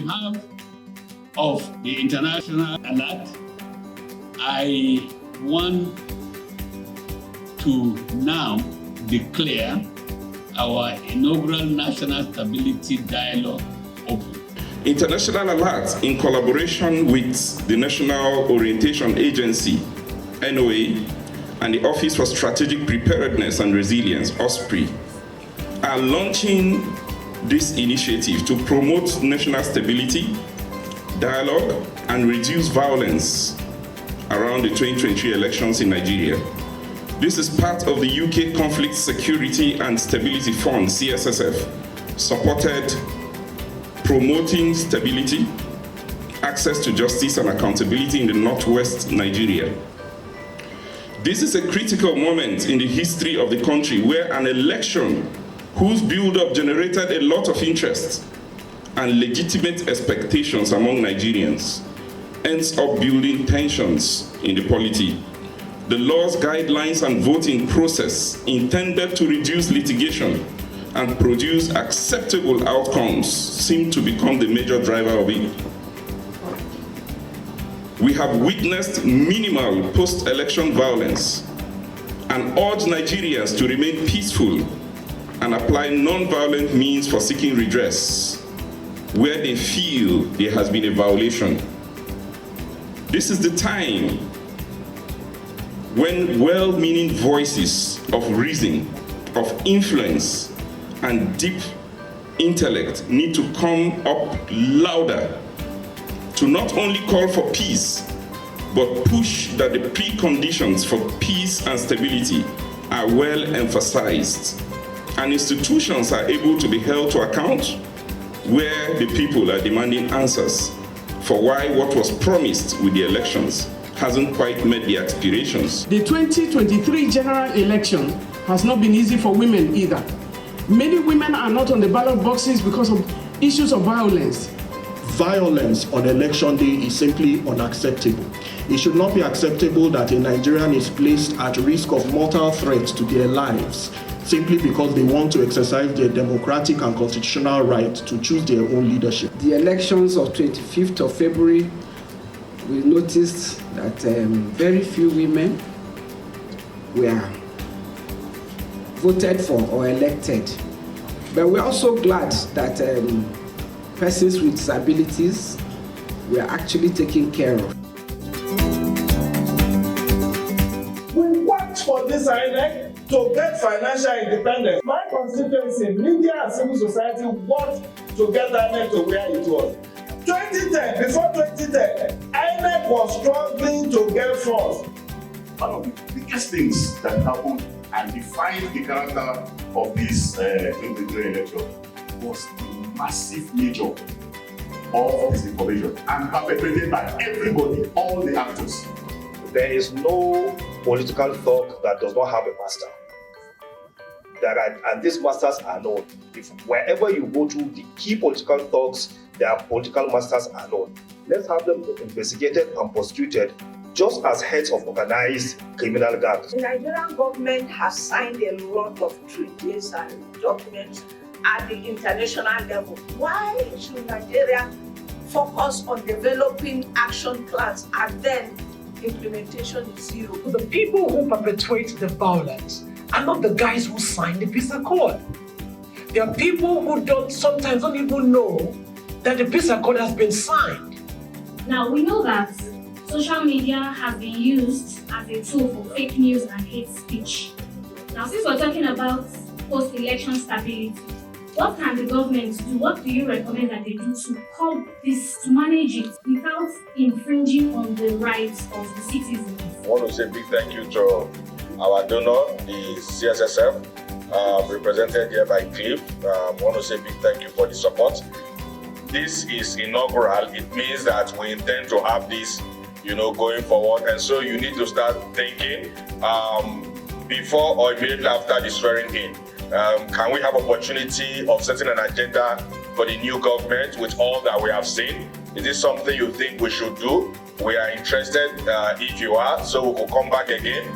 behalf of the International Alert, I want to now declare our inaugural National Stability Dialogue open. International Alert, in collaboration with the National Orientation Agency, NOA, and the Office for Strategic Preparedness and Resilience, OSPRE, are launching this initiative to promote national stability, dialogue, and reduce violence around the 2023 elections in Nigeria. This is part of the UK Conflict Security and Stability Fund, CSSF, supported promoting stability, access to justice, and accountability in the Northwest Nigeria. This is a critical moment in the history of the country where an election whose build-up generated a lot of interest and legitimate expectations among Nigerians ends up building tensions in the polity. The laws, guidelines, and voting process intended to reduce litigation and produce acceptable outcomes seem to become the major driver of it. We have witnessed minimal post-election violence and urge Nigerians to remain peaceful and apply non-violent means for seeking redress where they feel there has been a violation. This is the time when well-meaning voices of reason, of influence, and deep intellect need to come up louder to not only call for peace, but push that the preconditions for peace and stability are well emphasized, and institutions are able to be held to account where the people are demanding answers for why what was promised with the elections hasn't quite met the aspirations. The 2023 general election has not been easy for women either. Many women are not on the ballot boxes because of issues of violence. Violence on election day is simply unacceptable. It should not be acceptable that a Nigerian is placed at risk of mortal threat to their lives simply because they want to exercise their democratic and constitutional right to choose their own leadership. The elections of 25th of February, we noticed that very few women were voted for or elected. But we're also glad that persons with disabilities were actually taken care of. We worked for this INEC to get financial independence. My constituency, media and civil society worked to get INEC to where it was. 2010, before 2010, INEC was struggling to get funds. One of the biggest things that happened and defined the character of this 2023 election was the massive nature of disinformation and perpetrated by everybody, all the actors. There is no political thought that does not have a master. And these masters are known. If wherever you go to the key political thugs, their political masters are known. Let's have them investigated and prosecuted just as heads of organized criminal gangs. The Nigerian government has signed a lot of treaties and documents at the international level. Why should Nigeria focus on developing action plans and then implementation is zero? The people who perpetuate the violence are not the guys who signed the peace accord. There are people who sometimes don't even know that the peace accord has been signed. Now we know that social media has been used as a tool for fake news and hate speech. Now since we're talking about post-election stability, what can the government do? What do you recommend that they do to curb this, to manage it without infringing on the rights of the citizens? I want to say a big thank you to our donor, the CSSF, represented here by Cliff. I want to say a big thank you for the support. This is inaugural. It means that we intend to have this, going forward. And so you need to start thinking before or immediately after the swearing in. Can we have opportunity of setting an agenda for the new government with all that we have seen? Is this something you think we should do? We are interested if you are, so we will come back again.